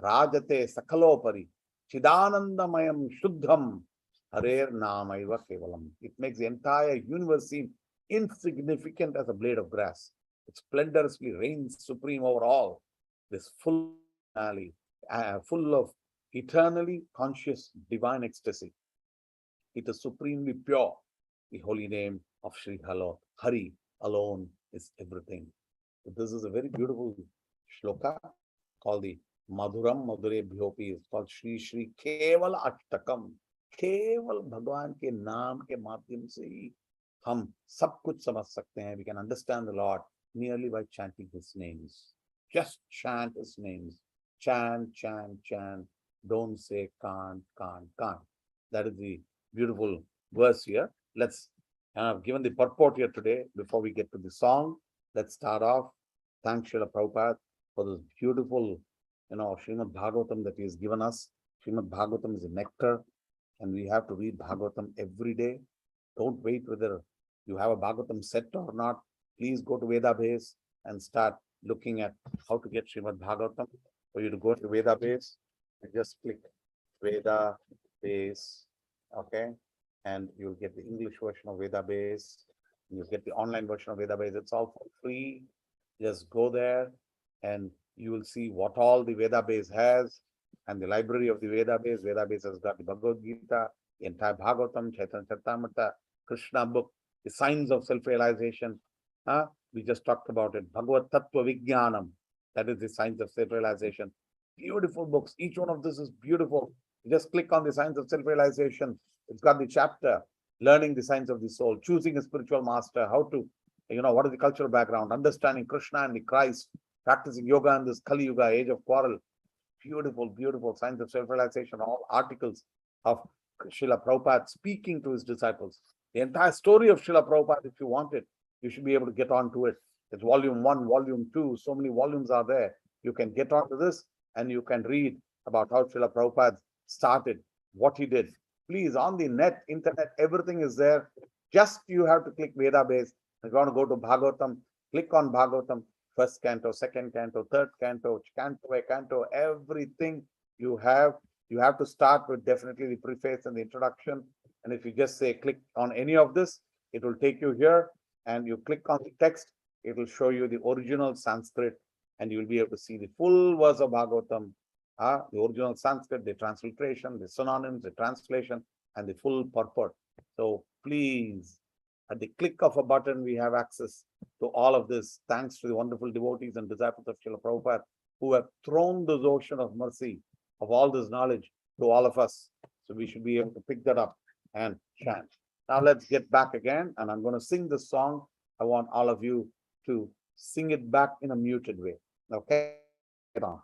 Speaker 1: Rajate Sakalopari Chidanandamayam Shuddham Harer Namaiva Kevalam. It makes the entire universe seem insignificant as a blade of grass. It splendorously reigns supreme over all. This full of eternally conscious divine ecstasy. It is supremely pure. The holy name of Sri Hari alone is everything. So this is a very beautiful shloka called the Madhuram Madhure Bhyopi. It's called Shri Shri Keval Ashtakam. केवल भगवान के नाम के माध्यम से ही हम सब कुछ समझ सकते हैं. We can understand the Lord merely by chanting His names. Just chant His names. Chant, chant, chant. Don't say can't. That is the beautiful verse here. Let's given the purport here today, before we get to the song, let's start off. Thanks Srila Prabhupada for this beautiful, Srimad Bhagavatam that He has given us. Srimad Bhagavatam is a nectar. And we have to read Bhagavatam every day. Don't wait whether you have a Bhagavatam set or not. Please go to Vedabase and start looking at how to get Srimad Bhagavatam. For you to go to Vedabase and just click Vedabase, okay? And you'll get the English version of Vedabase. You'll get the online version of Vedabase. It's all for free. Just go there and you will see what all the Vedabase has. And the library of the Vedabase. Vedabase has got the Bhagavad Gita, the entire Bhagavatam, Chaitanya Charitamrita, Krishna book, the signs of self-realization. We just talked about it. Bhagavad Tattva Vijnanam. That is the signs of self-realization. Beautiful books. Each one of this is beautiful. You just click on the signs of self-realization. It's got the chapter, learning the signs of the soul, choosing a spiritual master, how to, what is the cultural background, understanding Krishna and the Christ, practicing yoga in this Kali Yuga, age of quarrel. Beautiful, beautiful signs of self-realization, all articles of Srila Prabhupada speaking to his disciples. The entire story of Srila Prabhupada, if you want it, you should be able to get onto it. It's volume 1, volume 2, so many volumes are there. You can get onto this and you can read about how Srila Prabhupada started, what he did. Please, on the net, internet, everything is there. Just you have to click Veda base. If you want to go to Bhagavatam, click on Bhagavatam, first canto, second canto, third canto, canto by canto, everything you have. You have to start with definitely the preface and the introduction. And if you just say click on any of this, it will take you here, and you click on the text, it will show you the original Sanskrit, and you will be able to see the full verse of Bhagavatam, the original Sanskrit, the transliteration, the synonyms, the translation, and the full purport. So please, at the click of a button, we have access to all of this, thanks to the wonderful devotees and disciples of Srila Prabhupada, who have thrown this ocean of mercy, of all this knowledge to all of us. So we should be able to pick that up and chant. Now let's get back again, and I'm going to sing this song. I want all of you to sing it back in a muted way. Okay? Get on.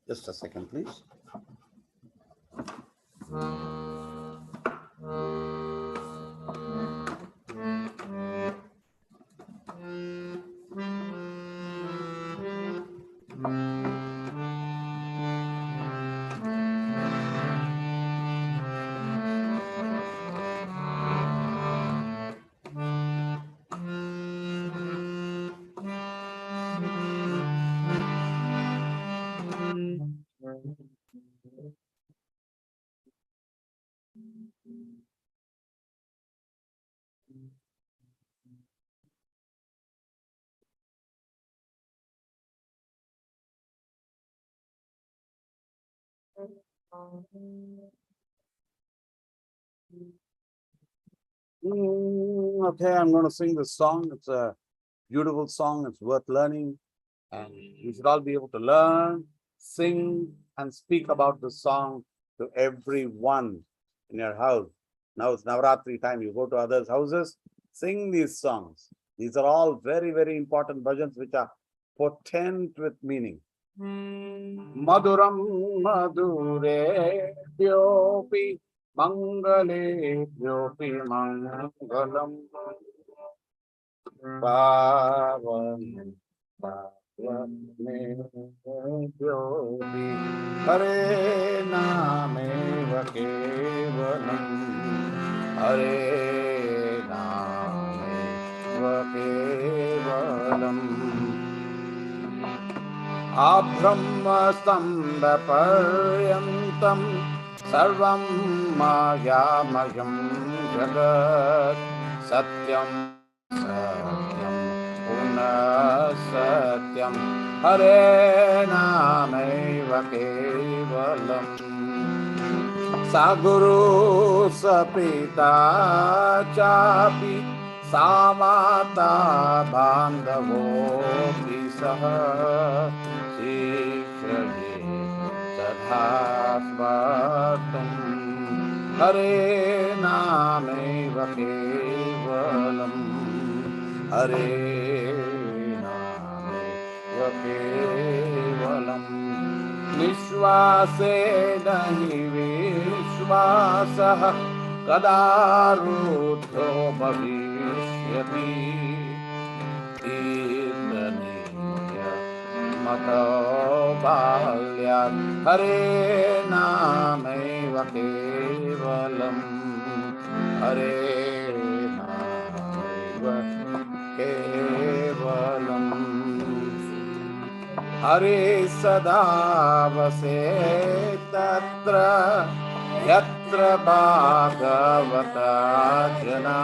Speaker 1: Just a second, please. Okay, I'm going to sing this song. It's a beautiful song. It's worth learning. And you should all be able to learn, sing, and speak about the song to everyone in your house. Now it's Navaratri time. You go to others' houses, sing these songs. These are all very, very important bhajans which are potent with meaning. Maduram madure byopi mangale byopi mangalam pavan pavane byopi hare nameva kevalam hare nameva kevalam Abrahmasambha paryantam sarvam mayam jagat satyam satyam punasatyam hare nameva kevalam saguru sapita chapi samata bandhavo saha shikshaye tadhasvatam hare nameva kevalam hare nameva kevalam nishvase nahi vishvasah kadarudho bhavishyati Mato balyat hare nameva kevalam hare nameva kevalam hare sada vase tatra yatra bhagavata jana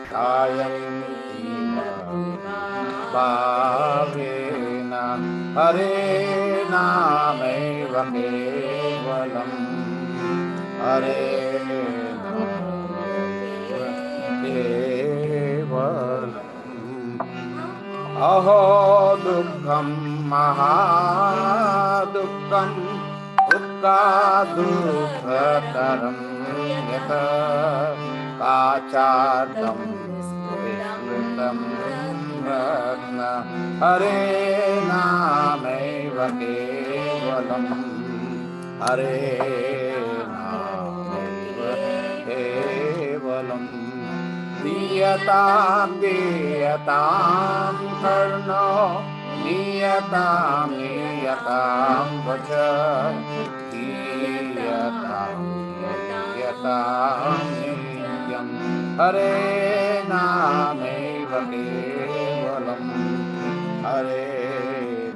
Speaker 1: kayanti bhavena Hare nameva kevalam Hare nameva kevalam Aho dukkham mahadukkam Dukkha dukkataram yata Kachardam vishrutam ragna Hare nameva kevalam Hare nameva kevalam Niyatam diyatam karno Niyatam niyatam vacha Niyatam niyatam nityam Hare nameva kevalam Hare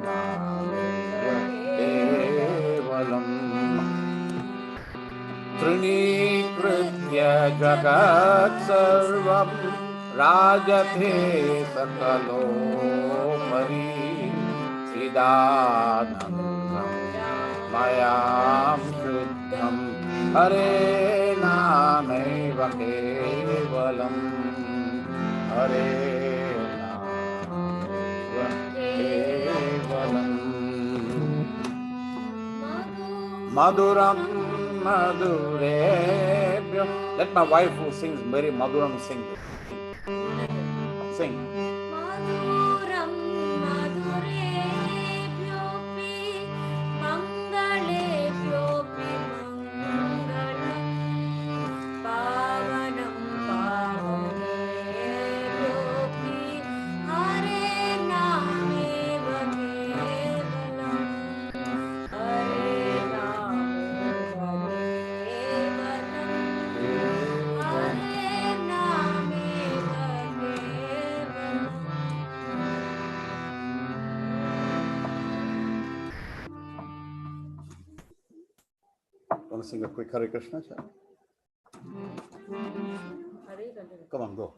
Speaker 1: nameva kevalam Trinikritya jagat sarvam rajate sakalo pari siddhanandam mayam shuddham Hare nameva kevalam Hare nameva kevalam Maduram Madurebhyam. Let my wife who sings very Maduram sing. Sing.
Speaker 7: Maduram Madurebhyopi Mangalebhyopi Mangalam Pavanam Pavanebhyopi Hare nameva kevalam Hare nameva
Speaker 1: Want to sing a quick Hare Krishna? Sir? Come on, go.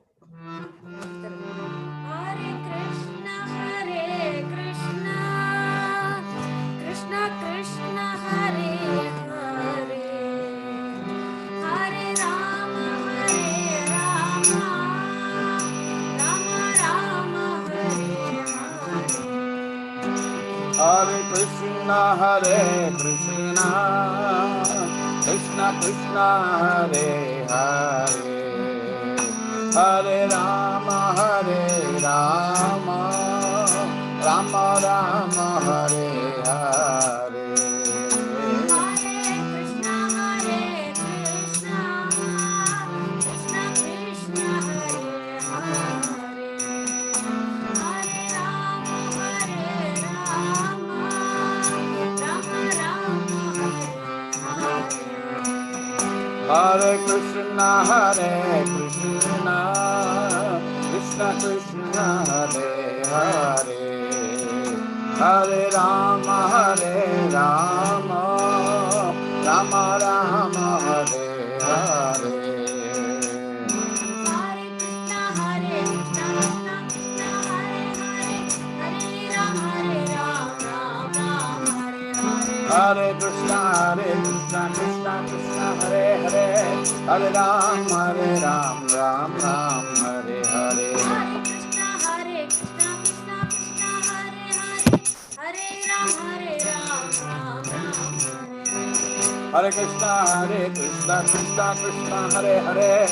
Speaker 7: Hare Krishna, Krishna Krishna, Hare Hare, Hare Rama, Rama Rama, Hare Hare.
Speaker 1: Hare Krishna, Krishna Krishna, Hare Hare, Hare Rama, Rama Rama, Hare Hare. Hare Krishna, Krishna Krishna, Hare Hare, Hare Rama, Rama Rama, Hare Hare. Hare Krishna, Krishna Krishna, Hare Hare, Hare Ram, Ram Ram, Hare Hare.
Speaker 7: Hare Krishna, Krishna Krishna, Hare Hare,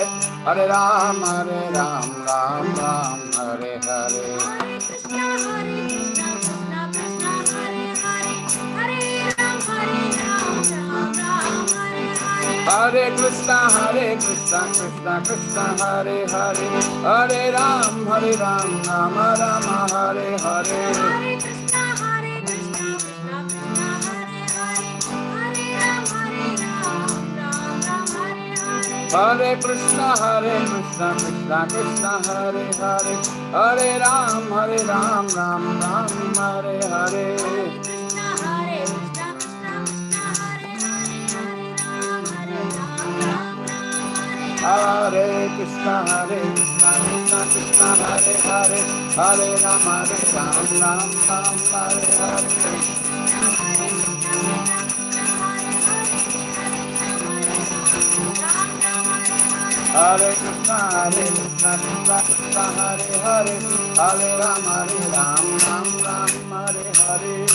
Speaker 7: Hare Ram, Ram Ram,
Speaker 1: Hare Krishna, Krishna Hare Hare, Hare Ram, Ram Ram, Hare Hare.
Speaker 7: Hare Krishna, Krishna Krishna, Hare Hare, Hare Ram, Ram Ram, Hare Hare.
Speaker 1: Hare Krishna, Krishna Krishna, Hare Hare, Hare Ram, Ram Ram, Hare Hare.
Speaker 7: Hare Krishna, Krishna Krishna, Hare Hare, Hare Ram, Ram Ram, Hare Hare.
Speaker 1: Hare Krishna, Krishna Krishna, Hare Hare, Hare Ram, Ram Ram, Hare Hare.
Speaker 7: Krishna, Krishna Krishna, Hare Hare, Hare Ram, Ram Ram, Hare Hare.
Speaker 1: Hare Krishna, Krishna Krishna, Hare Hare, Hare Ram, Ram Ram, Hare Hare. Hare Krishna, Krishna Krishna, Hare Hare, Hare Ram, Ram Ram, Hare Hare.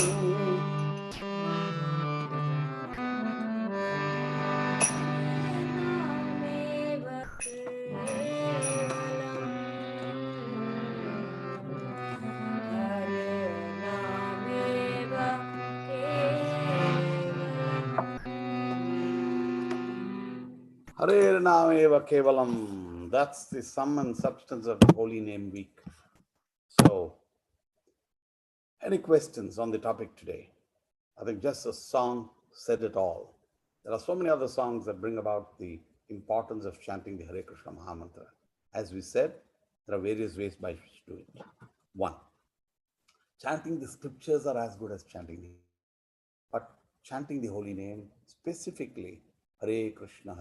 Speaker 1: Hare Nameva Kevalam. That's the sum and substance of the Holy Name Week. So, any questions on the topic today? I think just a song said it all. There are so many other songs that bring about the importance of chanting the Hare Krishna Mahamantra. As we said, there are various ways by which to do it. One, chanting the scriptures are as good as chanting the, but chanting the holy name specifically, Hare Krishna,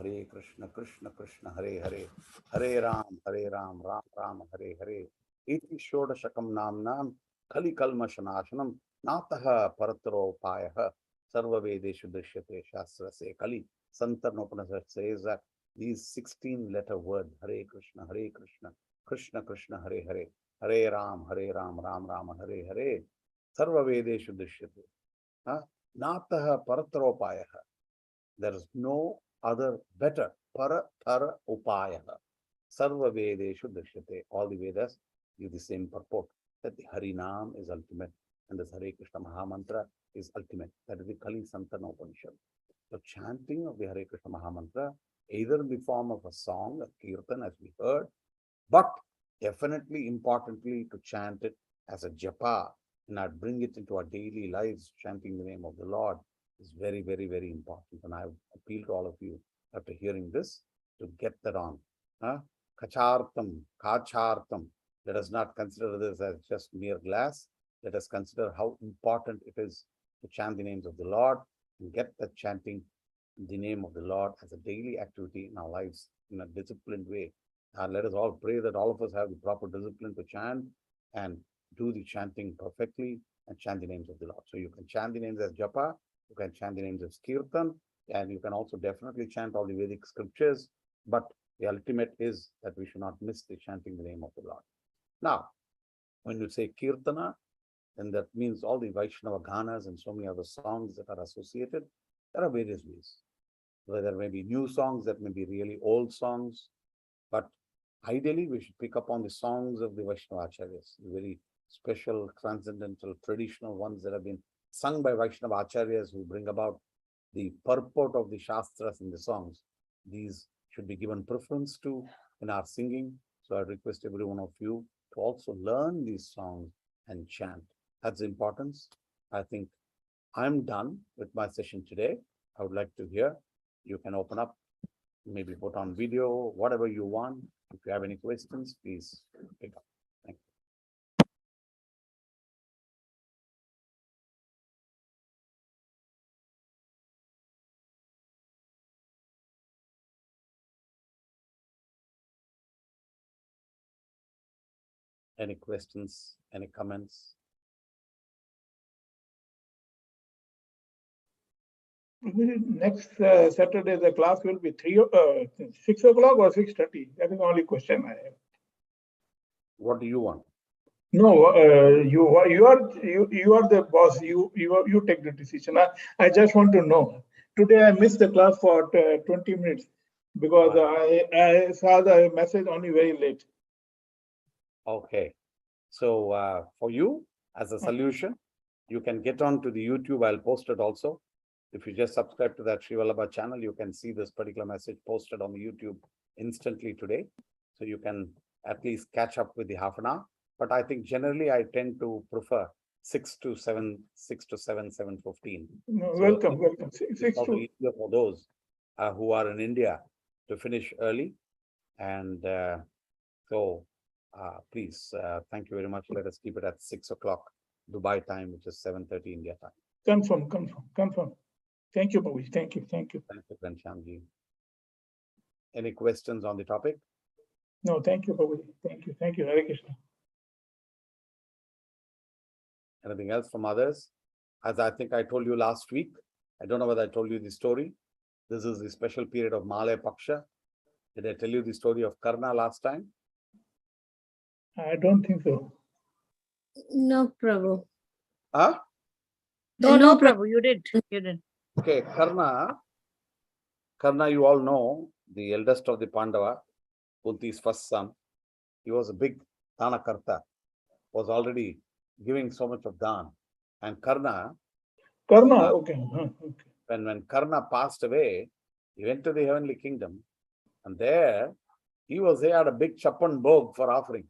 Speaker 1: Krishna Krishna, Hare Hare, Hare Ram, Ram Ram, Hare Hare, Iti Shodashakam Namnam, Kali Kalmashanashanam, Nataha Paratro Payaha, Sarva Vedeshu Drishyate Shastra Se Kali. Santan Upanishad says that these 16-letter words, Hare Krishna, Krishna Krishna, Hare Hare, Hare Ram, Ram Ram, Hare Hare, Sarva Vedeshu Drishyate. Nataha Paratropaya. There is no other better. Paratara Upayaha. Sarva Vedeshu Drishyate. All the Vedas give the same purport, that the Harinam is ultimate and the Hare Krishna Mahamantra is ultimate. That is the Kali Santana Upanishad. The chanting of the Hare Krishna Mahamantra, either in the form of a song, a kirtan as we heard, but definitely importantly to chant it as a japa and not bring it into our daily lives, chanting the name of the Lord is very, very, very important. And I appeal to all of you after hearing this to get that on. Kachartam, kachartam. Let us not consider this as just mere glass. Let us consider how important it is to chant the names of the Lord and get that chanting the name of the Lord as a daily activity in our lives in a disciplined way. Let us all pray that all of us have the proper discipline to chant and do the chanting perfectly and chant the names of the Lord. So you can chant the names as japa, you can chant the names as kirtan, and you can also definitely chant all the Vedic scriptures. But the ultimate is that we should not miss the chanting the name of the Lord. Now, when you say kirtana, then that means all the Vaishnava ganas and so many other songs that are associated. There are various ways. There may be new songs, that may be really old songs, but ideally we should pick up on the songs of the Vaishnava Acharyas, the very special, transcendental, traditional ones that have been sung by Vaishnava Acharyas who bring about the purport of the Shastras in the songs. These should be given preference to in our singing. So I request every one of you to also learn these songs and chant. That's the importance. I think I'm done with my session today. I would like to hear. You can open up, maybe put on video, whatever you want. If you have any questions, please pick up. Thank you. Any questions, any comments?
Speaker 3: Next Saturday, the class will be 6 o'clock or 6:30. That is the only question I have.
Speaker 1: What do you want?
Speaker 3: No, you are the boss. You take the decision. I just want to know. Today I missed the class for 20 minutes because I saw the message only very late.
Speaker 1: Okay. So for you, as a solution, you can get on to the YouTube. I'll post it also. If you just subscribe to that Sri Vallabha channel, you can see this particular message posted on the YouTube instantly today. So you can at least catch up with the half an hour. But I think generally I tend to prefer 6 to 7, 7:15.
Speaker 3: No,
Speaker 1: So
Speaker 3: welcome.
Speaker 1: it's also easier for those who are in India to finish early. And please, thank you very much. Let us keep it at 6 o'clock Dubai time, which is 7:30 India time.
Speaker 3: Confirm. Thank you, Bhavi. Thank you.
Speaker 1: Thank you, Ghanshyamji. Any questions on the topic?
Speaker 3: No, thank you, Prabhuji. Thank you. Thank you. Hare Krishna.
Speaker 1: Anything else from others? As I think I told you last week, I don't know whether I told you the story. This is the special period of Malaya Paksha. Did I tell you the story of Karna last time?
Speaker 3: I don't think so.
Speaker 7: No, Prabhu.
Speaker 1: Huh?
Speaker 5: No, Prabhu, you did. You did.
Speaker 1: Okay, Karna, you all know, the eldest of the Pandava, Kunti's first son. He was a big Danakarta, was already giving so much of Dan. And Karna,
Speaker 3: Karna, okay. Okay.
Speaker 1: when Karna passed away, he went to the heavenly kingdom, and there he had a big chapan bog for offering.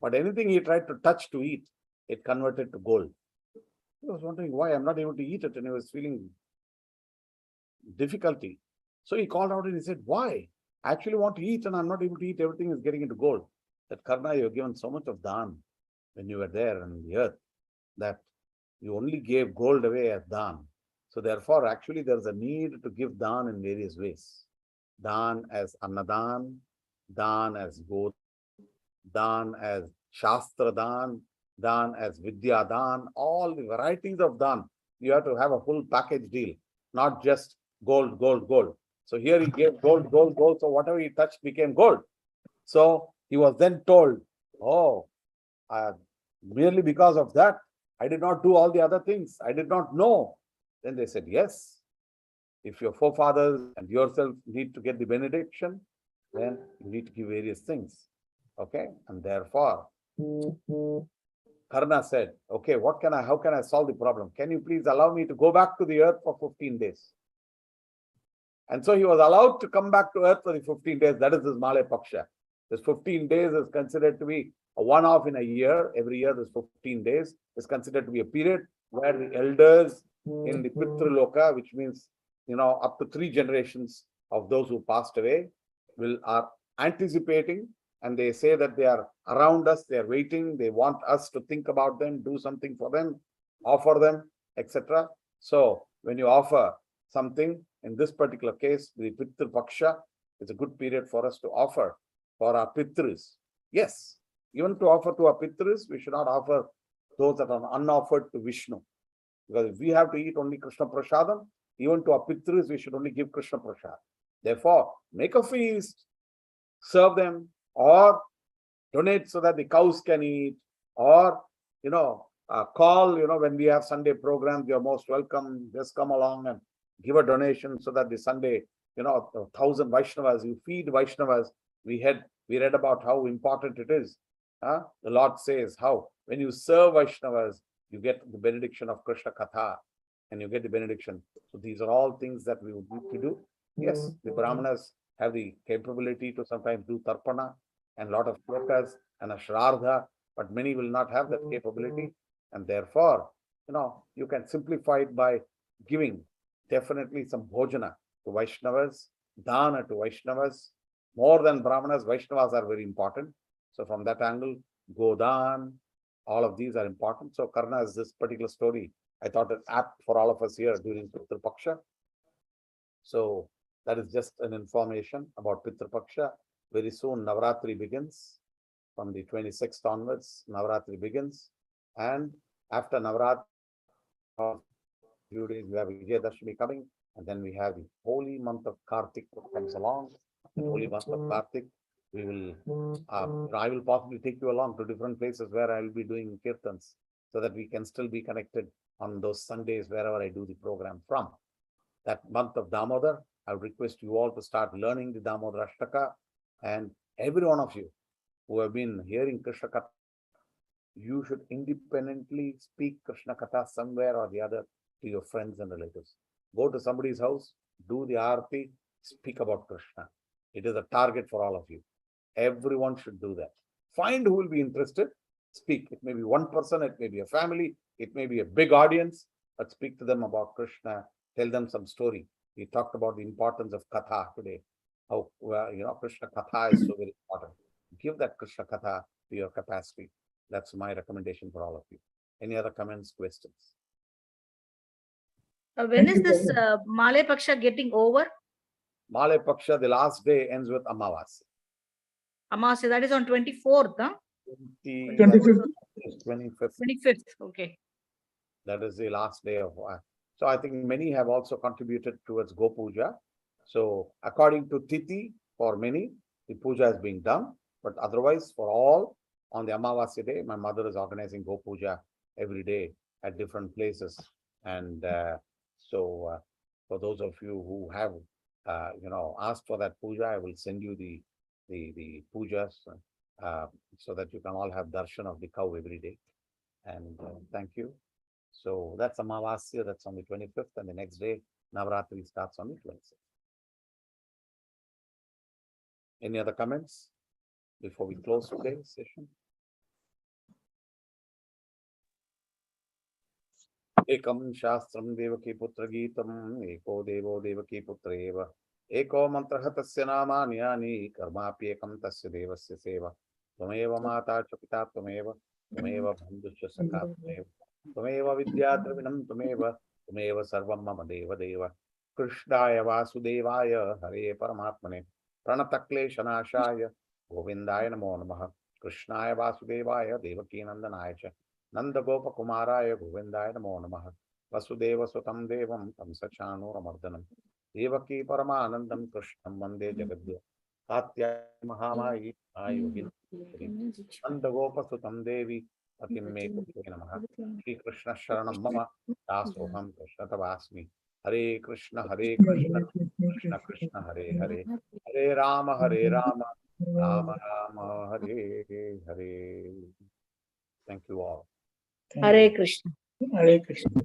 Speaker 1: But anything he tried to touch to eat, it converted to gold. He was wondering why I'm not able to eat it, and he was feeling difficulty. So he called out and he said, why? I actually want to eat and I'm not able to eat. Everything is getting into gold. That Karna, you have given so much of Dan when you were there on the earth that you only gave gold away as Dan. So therefore, actually, there's a need to give Dan in various ways. Dan as Annadan, Dan as God, Dan as Shastra Dan, Dan as Vidya Dan, all the varieties of Dan. You have to have a full package deal, not just gold, gold, gold. So here he gave gold, gold, gold. So whatever he touched became gold. So he was then told, oh, merely because of that, I did not do all the other things. I did not know. Then they said, yes, if your forefathers and yourself need to get the benediction, then you need to give various things. Okay. And therefore, Karna said, okay, how can I solve the problem? Can you please allow me to go back to the earth for 15 days? And so he was allowed to come back to earth for the 15 days. That is this Malaya Paksha. This 15 days is considered to be a one-off in a year. Every year, this 15 days is considered to be a period where the elders in the Pitru Loka, which means, up to 3 generations of those who passed away, are anticipating, and they say that they are around us, they are waiting, they want us to think about them, do something for them, offer them, etc. So when you offer something, in this particular case, the Pitru Paksha is a good period for us to offer for our Pitrus. Yes, even to offer to our Pitrus, we should not offer those that are unoffered to Vishnu. Because if we have to eat only Krishna Prasadam, even to our Pitrus, we should only give Krishna Prasad. Therefore, make a feast, serve them, or donate so that the cows can eat, or, call, when we have Sunday programs, you're most welcome. Just come along and give a donation so that the Sunday, 1,000 Vaishnavas, you feed Vaishnavas. We read about how important it is. The Lord says how when you serve Vaishnavas, you get the benediction of Krishna Katha, and you get the benediction. So these are all things that we would need to do. Yes, the Brahmanas have the capability to sometimes do Tarpana and a lot of shlokas and a Shraddha, but many will not have that capability. And therefore, you can simplify it by giving definitely some bhojana to Vaishnavas, dana to Vaishnavas. More than Brahmanas, Vaishnavas are very important. So from that angle, Godan, all of these are important. So Karna is this particular story. I thought it's apt for all of us here during Pitru Paksha. So that is just an information about Pitru Paksha. Very soon Navratri begins. From the 26th onwards, Navratri begins. And after Navratri, few days we have Vijayadashmi coming, and then we have the holy month of Kartik that comes along. The holy month of Kartik, we will, I will possibly take you along to different places where I will be doing kirtans, so that we can still be connected on those Sundays wherever I do the program from. That month of Damodar, I would request you all to start learning the Damodar Ashtaka, and every one of you who have been hearing Krishna Katha, you should independently speak Krishna Katha somewhere or the other to your friends and relatives. Go to somebody's house, do the Aarti, speak about Krishna. It is a target for all of you. Everyone should do that. Find who will be interested, speak. It may be one person, it may be a family, it may be a big audience, but speak to them about Krishna, tell them some story. We talked about the importance of Katha today. How, Krishna Katha is so very important. Give that Krishna Katha to your capacity. That's my recommendation for all of you. Any other comments, questions?
Speaker 5: When is this Malaya Paksha getting over?
Speaker 1: Male Paksha, the last day ends with Amavasya.
Speaker 5: Amavasya, that is on 24th, huh?
Speaker 3: 25th.
Speaker 1: 25th.
Speaker 5: 25th, okay.
Speaker 1: That is the last day of. So I think many have also contributed towards Go Puja. So according to Tithi, for many, the puja is being done. But otherwise, for all, on the Amavasya day, my mother is organizing Go Puja every day at different places. And so for those of you who have, asked for that puja, I will send you the pujas so that you can all have darshan of the cow every day. And thank you. So that's Amavasya, that's on the 25th, and the next day, Navratri starts on the 26th. Any other comments before we close today's session? Ekam Shastram Devaki Putra Geetam, Eko Devo Devaki Putra Eva, Eko Mantraha Tasya Namani Yani, Karmapi Ekam Tasya Devasya Seva, Tumeva Mata Chapita Tumeva, Tumeva Bandhusya Sakha Tumeva, Tumeva Vidya Dravinam Tumeva, Tumeva Sarvam Mama Deva Deva, Krishnaya Vasudevaya, Hare Paramatmane, Pranatakleshanashaya, Govindaya Namo Namaha, Krishnaya Vasudevaya, Devaki Nandanaya Cha, Nanda Gopa Kumaraya Govindaya Namo Namaha, Vasudeva Sutam Devam, Tam Sachanuramardanam, Devaki Paramanandam Krishnam Vande Jagadya, Satya Mahamai, Ayogin, Nanda Gopa Sutam Devi, Patimme Putre Namaha, Shri Krishna Sharanam Mama, Dasoham Krishna Tavasmi, Hare Krishna, Krishna Krishna, Hare Hare, Hare Rama, Rama Rama, Hare Hare. Thank you all.
Speaker 5: Hare Krishna.
Speaker 3: Hare Krishna.